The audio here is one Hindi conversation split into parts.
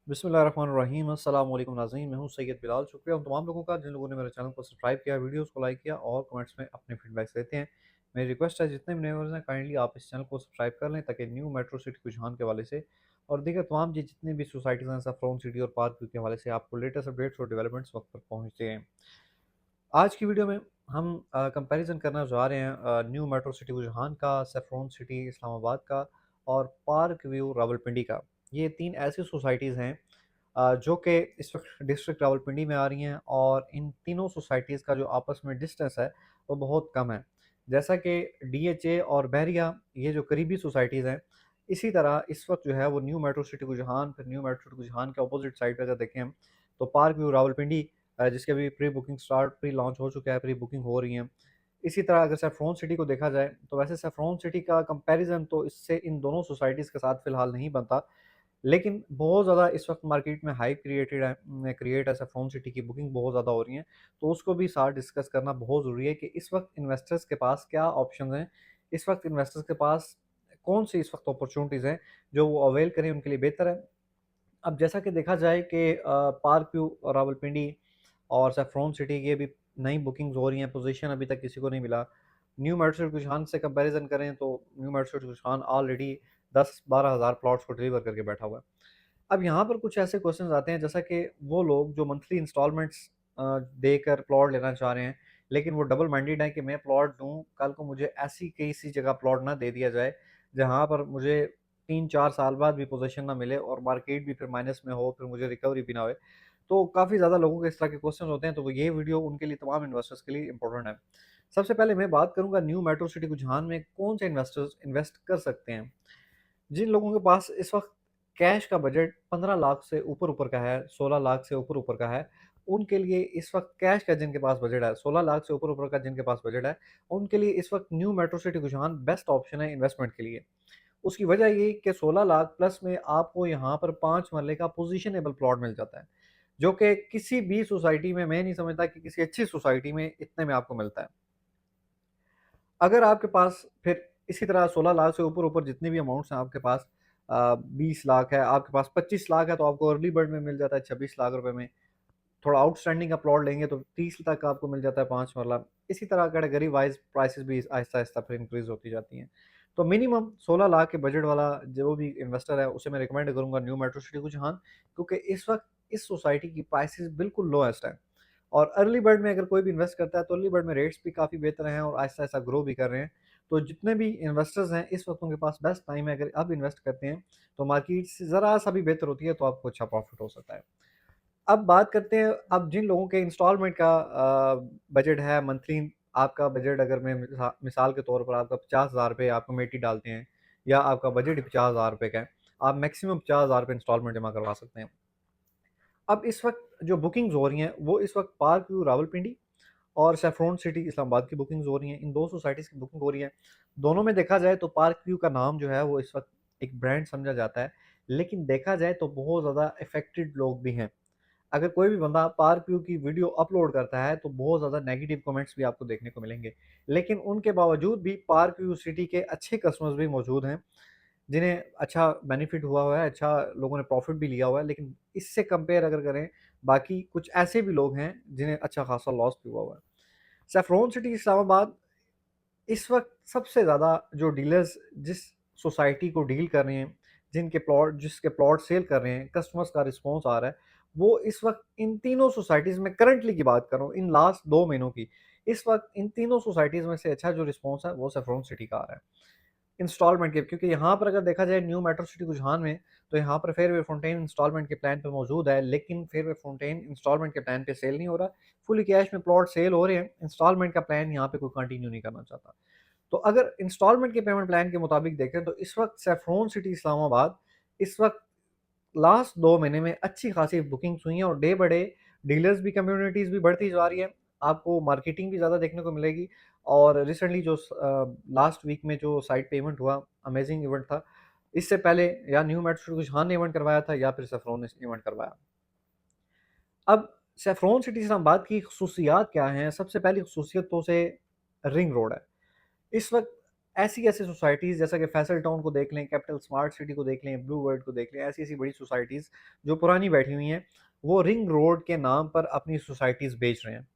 बिस्मिल्लाहिर्रहमानिर्रहीम अस्सलाम वालेकुम नाज़रीन, मैं हूं सैयद बिलाल। शुक्रिया उन तमाम लोगों का जिन लोगों ने मेरे चैनल को सब्सक्राइब किया, वीडियोस को लाइक किया और कमेंट्स में अपने फीडबैक्स देते हैं। मेरी रिक्वेस्ट है जितने भी नए व्यूअर्स हैं काइंडली आप इस चैनल को सब्सक्राइब कर लें ताकि न्यू मेट्रो सिटी रुझान के हवाले से और दीगर तमाम जितनी भी सोसाइटीज़ हैं सैफरॉन सिटी और पार्क व्यू के हवाले से आपको लेटेस्ट अपडेट्स और डेवलपमेंट्स वक्त पर पहुँचते हैं। आज की वीडियो में हम कंपैरिजन करना जा रहे हैं न्यू मेट्रो सिटी रुझान का, सैफरॉन सिटी इस्लामाबाद का और पार्क व्यू रावलपिंडी का। ये तीन ऐसी सोसाइटीज़ हैं जो कि इस वक्त डिस्ट्रिक्ट रावलपिंडी में आ रही हैं और इन तीनों सोसाइटीज़ का जो आपस में डिस्टेंस है वो बहुत कम है। जैसा कि डीएचए और बहरिया ये जो करीबी सोसाइटीज़ हैं, इसी तरह इस वक्त जो है वो न्यू मेट्रो सिटी रुझान, फिर न्यू मेट्रो सिटी रुझान के अपोजिट साइड पर अगर देखें हम तो पार्क व्यू रावलपिंडी जिसकी अभी pre booking start pre launch हो चुका है, प्री बुकिंग हो रही है। इसी तरह अगर सैफ्रॉन सिटी को देखा जाए तो वैसे सैफ्रॉन सिटी का कंपैरिजन तो इससे इन दोनों सोसाइटीज़ के साथ फ़िलहाल नहीं बनता, लेकिन बहुत ज़्यादा इस वक्त मार्केट में हाइप क्रिएट है, सैफ्रॉन सिटी की बुकिंग बहुत ज़्यादा हो रही है। तो उसको भी साथ डिस्कस करना बहुत ज़रूरी है कि इस वक्त इन्वेस्टर्स के पास क्या ऑप्शंस हैं, इस वक्त इन्वेस्टर्स के पास कौन सी इस वक्त अपॉर्चुनिटीज़ हैं जो वो अवेल करें उनके लिए बेहतर है। अब जैसा कि देखा जाए कि पार्क व्यू रावलपिंडी और सैफ्रॉन सिटी की अभी नई बुकिंग्स हो रही हैं, पोजीशन अभी तक किसी को नहीं मिला। न्यू मेट्रो रुझान से कंपैरिजन करें तो न्यू मेट्रो रुझान ऑलरेडी 10-12 हज़ार प्लॉट्स को डिलीवर करके बैठा हुआ है। अब यहाँ पर कुछ ऐसे क्वेश्चंस आते हैं जैसा कि वो लोग जो मंथली इंस्टॉलमेंट्स देकर प्लॉट लेना चाह रहे हैं, लेकिन वो डबल माइंडेड हैं कि मैं प्लॉट दूँ, कल को मुझे ऐसी किसी जगह प्लॉट ना दे दिया जाए, जहाँ पर मुझे 3-4 साल बाद भी पोज़ीशन ना मिले और मार्केट भी फिर माइनस में हो, फिर मुझे रिकवरी भी ना होए। तो काफ़ी ज़्यादा लोगों के इस तरह के क्वेश्चन होते हैं, तो वो ये वीडियो उनके लिए तमाम इन्वेस्टर्स के लिए इंपॉर्टेंट है। सबसे पहले मैं बात करूँगा न्यू मेट्रो सिटी रुझान में कौन से इन्वेस्टर्स इन्वेस्ट कर सकते हैं। जिन लोगों के पास इस वक्त कैश का बजट 15 लाख से ऊपर-ऊपर का है, 16 लाख से ऊपर-ऊपर का है, उनके लिए इस वक्त कैश का जिनके पास बजट है, 16 लाख से ऊपर-ऊपर का जिनके पास बजट है, उनके लिए इस वक्त न्यू मेट्रो सिटी रुझान बेस्ट ऑप्शन है इन्वेस्टमेंट के लिए। उसकी वजह ये कि 16 लाख प्लस में आपको यहाँ पर 5 मरले का पोज़ीशनेबल प्लॉट मिल जाता है, जो कि किसी भी सोसाइटी में मैं नहीं समझता कि किसी अच्छी सोसाइटी में इतने में आपको मिलता है। अगर आपके पास फिर इसी तरह 16 लाख से ऊपर-ऊपर जितने भी अमाउंट्स हैं आपके पास 20 लाख है, आपके पास 25 लाख है तो आपको अर्ली बर्ड में मिल जाता है 26 लाख रुपए में। थोड़ा आउटस्टैंडिंग का प्लॉट लेंगे तो 30 तक आपको मिल जाता है 5 मरला। इसी तरह कैटेगरी वाइज़ प्राइसेज़ भी आहिस्ता-आहिस्ता फिर इंक्रीज़ होती जाती हैं। तो मिनिमम 16 लाख के बजट वाला जो भी इन्वेस्टर है उसे मैं रिकमेंड करूँगा न्यू मेट्रो सिटी को जहाँ, क्योंकि इस वक़्त इस सोसाइटी की प्राइसेज़ बिल्कुल लोएस्ट है। और अर्ली बर्ड में अगर कोई भी इन्वेस्ट करता है तो अर्ली बर्ड में रेट्स भी काफ़ी बेहतर हैं और आहिस्ता-आहिस्ता ग्रो भी कर रहे हैं। तो जितने भी इन्वेस्टर्स हैं इस वक़्त उनके पास बेस्ट टाइम है, अगर अब इन्वेस्ट करते हैं तो मार्केट से ज़रा-सा भी बेहतर होती है तो आपको अच्छा प्रॉफ़िट हो सकता है। अब बात करते हैं अब जिन लोगों के इंस्टॉलमेंट का बजट है मंथली, आपका बजट अगर मैं मिसाल के तौर पर आपका 50,000 रुपए आप कमेटी डालते हैं या आपका बजट ही 50,000 रुपए का है, आप मैक्सिमम 50,000 रुपए इंस्टॉलमेंट जमा करवा सकते हैं। अब इस वक़्त जो बुकिंग्स हो रही हैं वो इस वक़्त पार्क व्यू रावलपिंडी और सैफरॉन सिटी इस्लामाबाद की बुकिंग्स हो रही हैं। इन 2 सोसाइटीज़ की बुकिंग हो रही है। दोनों में देखा जाए तो पार्क व्यू का नाम जो है वो इस वक़्त एक ब्रांड समझा जाता है। लेकिन देखा जाए तो बहुत ज़्यादा अफेक्टेड लोग भी हैं। अगर कोई भी बंदा पार्क व्यू की वीडियो अपलोड करता है तो बहुत ज़्यादा नेगेटिव कमेंट्स भी आपको देखने को मिलेंगे। लेकिन उनके बावजूद भी पार्क व्यू सिटी के अच्छे कस्टमर्स भी मौजूद हैं, जिन्हें अच्छा बेनिफिट हुआ है, अच्छा लोगों ने प्रॉफ़िट भी लिया हुआ है। लेकिन इससे कंपेयर अगर करें, बाकी कुछ ऐसे भी लोग हैं जिन्हें अच्छा खासा लॉस भी हुआ हुआ है। सैफरॉन सिटी इस्लामाबाद इस वक़्त सबसे ज़्यादा जो डीलर्स जिस सोसाइटी को डील कर रहे हैं, जिसके प्लॉट सेल कर रहे हैं, कस्टमर्स का रिस्पॉन्स आ रहा है, वो इस वक़्त इन तीनों सोसाइटीज़ में करंटली की बात कर रहा हूँ, इन लास्ट 2 महीनों की, इस वक़्त इन तीनों सोसाइटीज़ में से अच्छा जो रिस्पॉन्स है, वो सैफरॉन सिटी का आ रहा है। इंस्टॉलमेंट के, क्योंकि यहाँ पर अगर देखा जाए न्यू मेट्रो सिटी रुझान में, तो यहाँ पर फेयरवे फाउंटेन इंस्टॉलमेंट के प्लान पे मौजूद है, लेकिन फेयरवे फाउंटेन इंस्टॉलमेंट के प्लान पे सेल नहीं हो रहा। फुली कैश में प्लॉट सेल हो रहे हैं, इंस्टॉलमेंट का प्लान यहाँ पे कोई कंटिन्यू नहीं करना चाहता। तो अगर इंस्टॉलमेंट के पेमेंट प्लान के मुताबिक देखें तो इस वक्त सैफरॉन सिटी इस्लामाबाद इस वक्त लास्ट 2 महीने में अच्छी खासी बुकिंग्स हुई हैं और डे बाय डे डीलर्स भी, कम्युनिटीज़ भी बढ़ती जा रही है। आपको मार्केटिंग भी ज़्यादा देखने को मिलेगी और रिसेंटली जो लास्ट वीक में जो साइट पे इवेंट हुआ, अमेजिंग इवेंट था। इससे पहले या न्यू मेट्रो रुझान ने इवेंट करवाया था या फिर सैफरॉन ने इवेंट करवाया। अब सैफरॉन सिटी इस्लामाबाद की खसूसियात क्या हैं? सबसे पहली खसूसियत तो उसे रिंग रोड है। इस वक़्त ऐसी ऐसी सोसाइटीज़ जैसा कि फैसल टाउन को देख लें, कैपिटल स्मार्ट सिटी को देख लें, ब्लू वर्ल्ड को देख लें, ऐसी ऐसी बड़ी सोसाइटीज़ जो पुरानी बैठी हुई हैं, वो रिंग रोड के नाम पर अपनी सोसाइटीज़ बेच रहे हैं।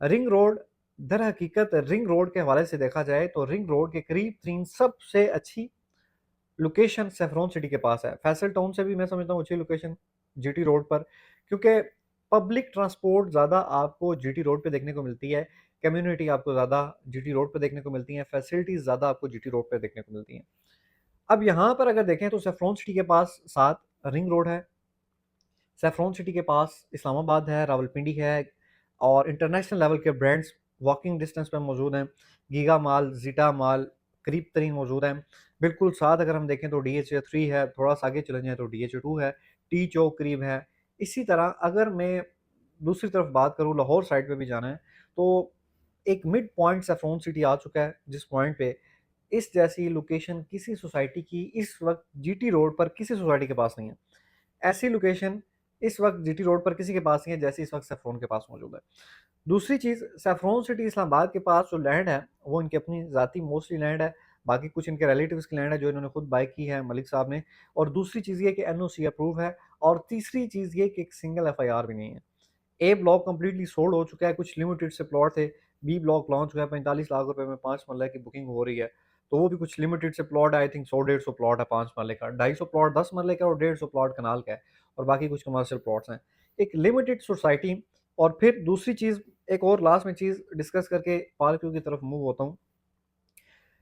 रिंग रोड, दर हकीकत रिंग रोड के हवाले से देखा जाए तो रिंग रोड के करीब तरीन सबसे अच्छी लोकेशन सेफ्रॉन सिटी के पास है। फैसल टाउन से भी मैं समझता हूँ अच्छी लोकेशन जीटी रोड पर, क्योंकि पब्लिक ट्रांसपोर्ट ज़्यादा आपको जीटी रोड पे देखने को मिलती है, कम्युनिटी आपको ज़्यादा जीटी रोड पे देखने को मिलती है, फैसिलिटीज़ ज़्यादा आपको जीटी रोड पे देखने को मिलती हैं। अब यहाँ पर अगर देखें तो सेफ्रॉन सिटी के पास साथ रिंग रोड है, सैफरॉन सिटी के पास इस्लामाबाद है, रावलपिंडी है, और इंटरनेशनल लेवल के ब्रांड्स वॉकिंग डिस्टेंस पे मौजूद हैं। गीगा मॉल, ज़ीटा मॉल करीब तरीन मौजूद हैं। बिल्कुल साथ अगर हम देखें तो डीएचए 3 है, थोड़ा सा आगे चले जाएँ तो डीएचए 2 है, टी चौक करीब है। इसी तरह अगर मैं दूसरी तरफ बात करूँ, लाहौर साइड पे भी जाना है, तो एक मिड पॉइंट सैफरॉन सिटी आ चुका है, जिस पॉइंट पे इस जैसी लोकेशन किसी सोसाइटी की इस वक़्त जीटी रोड पर किसी सोसाइटी के पास नहीं है। ऐसी लोकेशन इस वक्त जीटी रोड पर किसी के पास नहीं है जैसी इस वक्त सैफरॉन के पास मौजूद है। दूसरी चीज़, सैफरॉन सिटी इस्लामाबाद के पास जो लैंड है वो इनकी अपनी ज़ाती मोस्टली लैंड है, बाकी कुछ इनके रिलेटिव्स की लैंड है जो इन्होंने खुद बाय की है मलिक साहब ने। और दूसरी चीज़ ये कि एनओसी अप्रूव है, और तीसरी चीज़ ये कि एक सिंगल एफआईआर भी नहीं है। ए ब्लॉक कंप्लीटली सोल्ड हो चुका है, कुछ लिमिटेड से प्लॉट थे। बी ब्लॉक लॉन्च हुआ है, 45 लाख रुपए में 5 मरला की बुकिंग हो रही है। तो वो भी कुछ लिमिटेड से प्लॉट है, आई थिंक 100-150 प्लॉट है 5 मरले का, 250 प्लॉट 10 मरले का और 150 प्लॉट कनाल का है, और बाकी कुछ कमर्शियल प्लॉट्स हैं। एक लिमिटेड सोसाइटी। और फिर दूसरी चीज़, एक और लास्ट में चीज़ डिस्कस करके पार्क व्यू की तरफ मूव होता हूँ।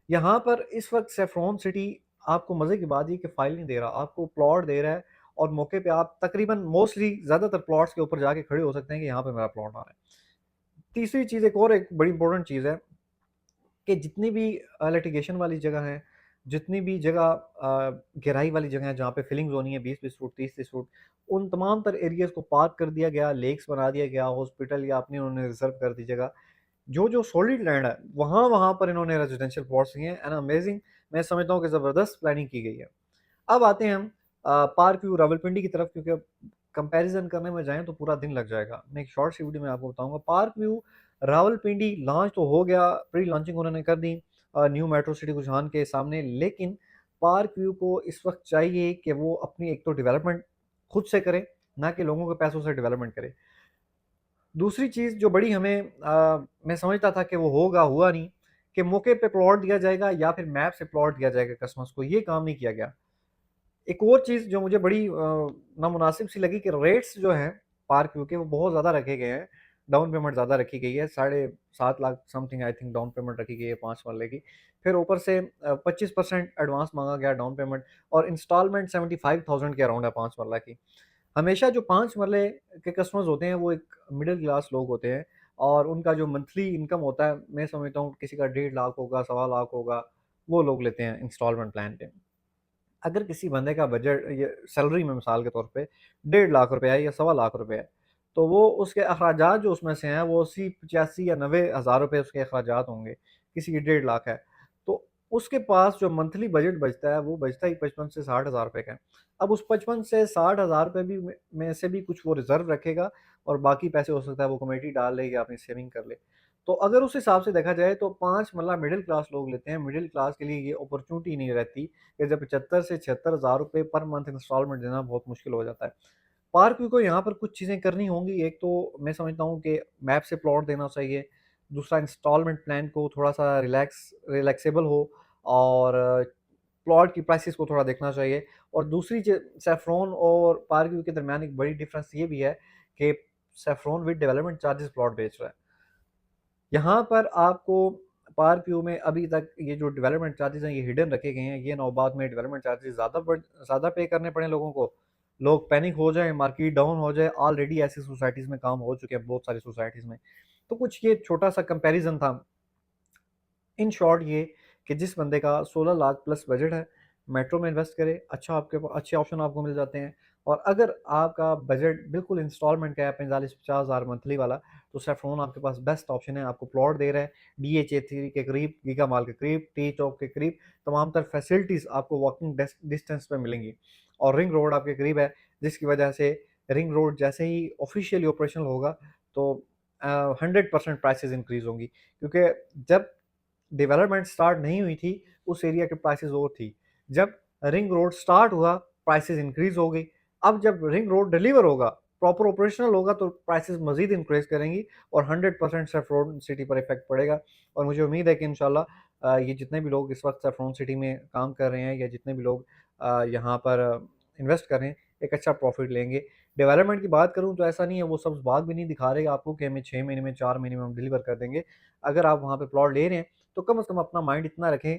यहाँ पर इस वक्त सेफ्रॉन सिटी आपको मज़े की बात ये कि फ़ाइल नहीं दे रहा, आपको प्लॉट दे रहा है, और मौके पे आप तकरीबन मोस्टली ज़्यादातर प्लॉट्स के ऊपर जाके खड़े हो सकते हैं कि यहाँ पे मेरा प्लॉट आ रहा है। तीसरी चीज़, एक और एक बड़ी इंपॉर्टेंट चीज़ है कि जितनी भी लिटिगेशन वाली जगह है, जितनी भी जगह गहराई वाली जगह है जहाँ पे फिलिंग्स होनी है 20-20 फुट, 30-30 फुट, उन तमाम तर एरियाज़ को पार्क कर दिया गया, लेक्स बना दिया गया, हॉस्पिटल या अपनी उन्होंने रिज़र्व कर दी जगह। जो सॉलिड लैंड है, वहाँ-वहाँ पर इन्होंने रेज़िडेंशियल प्लॉट्स लिए हैं, एंड अमेज़िंग, मैं समझता हूँ कि ज़बरदस्त प्लानिंग की गई है। अब आते हैं हम पार्क व्यू रावलपिंडी की तरफ, क्योंकि अब कंपैरिजन करने में जाएँ तो पूरा दिन लग जाएगा। मैं एक शॉर्ट सी वीडियो में आपको बताऊँगा। पार्क व्यू रावलपिंडी लॉन्च तो हो गया, प्री लॉन्चिंग उन्होंने कर दी न्यू मेट्रो सिटी रुझान के सामने, लेकिन पार्क व्यू को इस वक़्त चाहिए कि वो अपनी एक तो डेवलपमेंट खुद से करे, ना कि लोगों के पैसों से डेवलपमेंट करे। दूसरी चीज़ जो बड़ी हमें मैं समझता था कि वो होगा, हुआ नहीं, कि मौके पे प्लॉट दिया जाएगा या फिर मैप से प्लॉट दिया जाएगा कस्टमर्स को, ये काम नहीं किया गया। एक और चीज़ जो मुझे बड़ी नामुनासिब सी लगी कि रेट्स जो हैं पार्क व्यू के वो बहुत ज़्यादा रखे गए हैं। डाउन पेमेंट ज़्यादा रखी गई है, साढ़े 7 lakh something I think down payment रखी गई है 5 मरले की। फिर ऊपर से 25% एडवांस माँगा गया डाउन पेमेंट, और इंस्टॉलमेंट 75,000 के अराउंड है 5 मरला की। हमेशा जो 5 मरले के कस्टमर्स होते हैं वो एक मिडल क्लास लोग होते हैं, और उनका जो मंथली इनकम होता है, मैं समझता हूँ किसी का 1.5 लाख होगा, सवा लाख होगा, वो लोग लेते हैं इंस्टॉलमेंट प्लान पे। अगर किसी बंदे का बजट ये सैलरी में मिसाल के तौर पे 1.5 लाख रुपए है या सवा लाख रुपए है, तो वो उसके अखराजात जो उसमें से हैं वो 80, 85 या 90 हज़ार रुपए उसके अखराजात होंगे, किसी की 1.5 लाख है। तो उसके पास जो मंथली बजट बचता है वो बचता ही 55 से 60 हज़ार रुपए का है। अब उस 55 से 60 हज़ार रुपए भी में से भी कुछ वो रिज़र्व रखेगा, और बाकी पैसे हो सकता है वो कमेटी डाल ले या अपनी सेविंग कर ले। तो अगर उस हिसाब से देखा जाए तो 5 मरला मिडल क्लास लोग लेते हैं, मिडल क्लास के लिए ये अपॉर्च्युनिटी नहीं रहती कि जब 75 से 76 हज़ार रुपए पर मंथ इंस्टॉलमेंट देना बहुत मुश्किल हो जाता है। पार्क व्यू को यहाँ पर कुछ चीज़ें करनी होंगी। एक तो मैं समझता हूँ कि मैप से प्लॉट देना चाहिए। दूसरा, इंस्टॉलमेंट प्लान को थोड़ा-सा रिलैक्सेबल हो, और प्लॉट की प्राइसेज़ को थोड़ा देखना चाहिए। और दूसरी सैफ्रॉन और पार्क व्यू के दरमियान एक बड़ी डिफरेंस ये भी है कि saffron with development charges plot बेच रहा है। यहाँ पर आपको पार्क व्यू में अभी तक ये जो डेवलपमेंट चार्जेज़ हैं ये हिडन रखे गए हैं। ये ना बाद में डेवलपमेंट चार्जेज़ ज़्यादा पे करने पड़े लोगों को, लोग पैनिक हो जाएँ, मार्केट डाउन हो जाए। ऑलरेडी ऐसी सोसाइटीज़ में काम हो चुके हैं बहुत सारी सोसाइटीज़ में। तो कुछ ये छोटा-सा कंपैरिज़न था। इन शॉर्ट ये कि जिस बंदे का 16 लाख प्लस बजट है, मेट्रो में इन्वेस्ट करे, अच्छा आपके अच्छे ऑप्शन आपको मिल जाते हैं। और अगर आपका बजट बिल्कुल इंस्टॉलमेंट का है 45-50 हज़ार मंथली वाला, तो सेफ्रॉन आपके पास बेस्ट ऑप्शन है। आपको प्लॉट दे रहा है डीएचए 3 के करीब, गीगा मॉल के करीब, टी चौक के करीब, तमाम तर फैसिलिटीज़ आपको वॉकिंग डिस्टेंस पे मिलेंगी। और रिंग रोड आपके करीब है, जिसकी वजह से रिंग रोड जैसे ही ऑफिशियली ऑपरेशनल होगा तो 100% प्राइसेज़ इंक्रीज़ होंगी, क्योंकि जब डेवलपमेंट स्टार्ट नहीं हुई थी उस एरिया के प्राइसेस और थी। जब रिंग रोड स्टार्ट हुआ प्राइसेस इंक्रीज हो गई। अब जब रिंग रोड डिलीवर होगा, प्रॉपर ऑपरेशनल होगा, तो प्राइसेस मजीद इंक्रीज करेंगी और 100% सैफरन सिटी पर इफेक्ट पड़ेगा। और मुझे उम्मीद है कि इंशाल्लाह ये जितने भी लोग इस वक्त सैफरन सिटी में काम कर रहे हैं या जितने भी लोग यहाँ पर इन्वेस्ट कर रहे हैं, एक अच्छा प्रॉफिट लेंगे। डेवलपमेंट की बात करूँ तो ऐसा नहीं है, वो सब्ज़ बाग भी नहीं दिखा रहे आपको कि हमें 6 महीने में, 4 महीने में हम डिलीवर कर देंगे। अगर आप वहाँ पे प्लॉट ले रहे हैं तो कम से कम अपना माइंड इतना रखें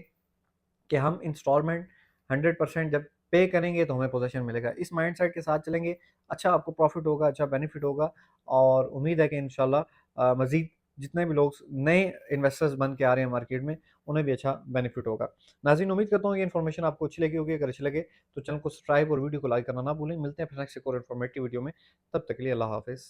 कि हम इंस्टॉलमेंट 100% जब पे करेंगे तो हमें पोजीशन मिलेगा। इस माइंडसेट के साथ चलेंगे, अच्छा आपको प्रॉफिट होगा, अच्छा बेनिफिट होगा और उम्मीद है कि इंशाल्लाह मज़ीद जितने भी लोग नए इन्वेस्टर्स बन के आ रहे हैं मार्केट में, उन्हें भी अच्छा बेनिफिट होगा। नाज़रीन, उम्मीद करता हूँ ये इन्फॉर्मेशन आपको अच्छी लगी होगी। अगर अच्छी लगे तो चैनल को सब्सक्राइब और वीडियो को लाइक करना ना भूलें। मिलते हैं फिर नेक्स्ट एक और इन्फॉर्मेटिव वीडियो में, तब तक के लिए अल्लाह हाफ़िज़।